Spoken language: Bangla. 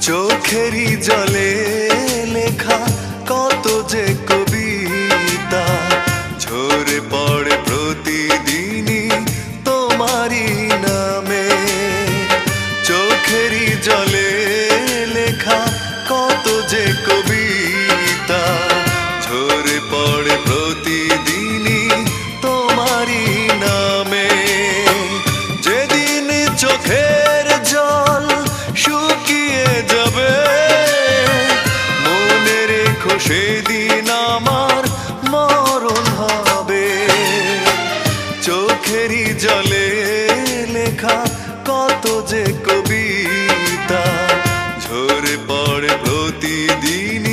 চোখেরই জলে লেখা কত যে কবিতা ঝরে পড়ে প্রতিদিনই তোমারই নামে। চোখেরই জলে লেখা কত যে কবিতা ঝরে পড়ে প্রতিদিনই তোমারই নামে। যেদিন চোখের জল শুকিয়ে যাবে মনে রেখো সেদিন আমার মরণ হবে। চোখেরই জলে লেখা কত যে কবিতা ঝরে পড়ে প্রতিদিন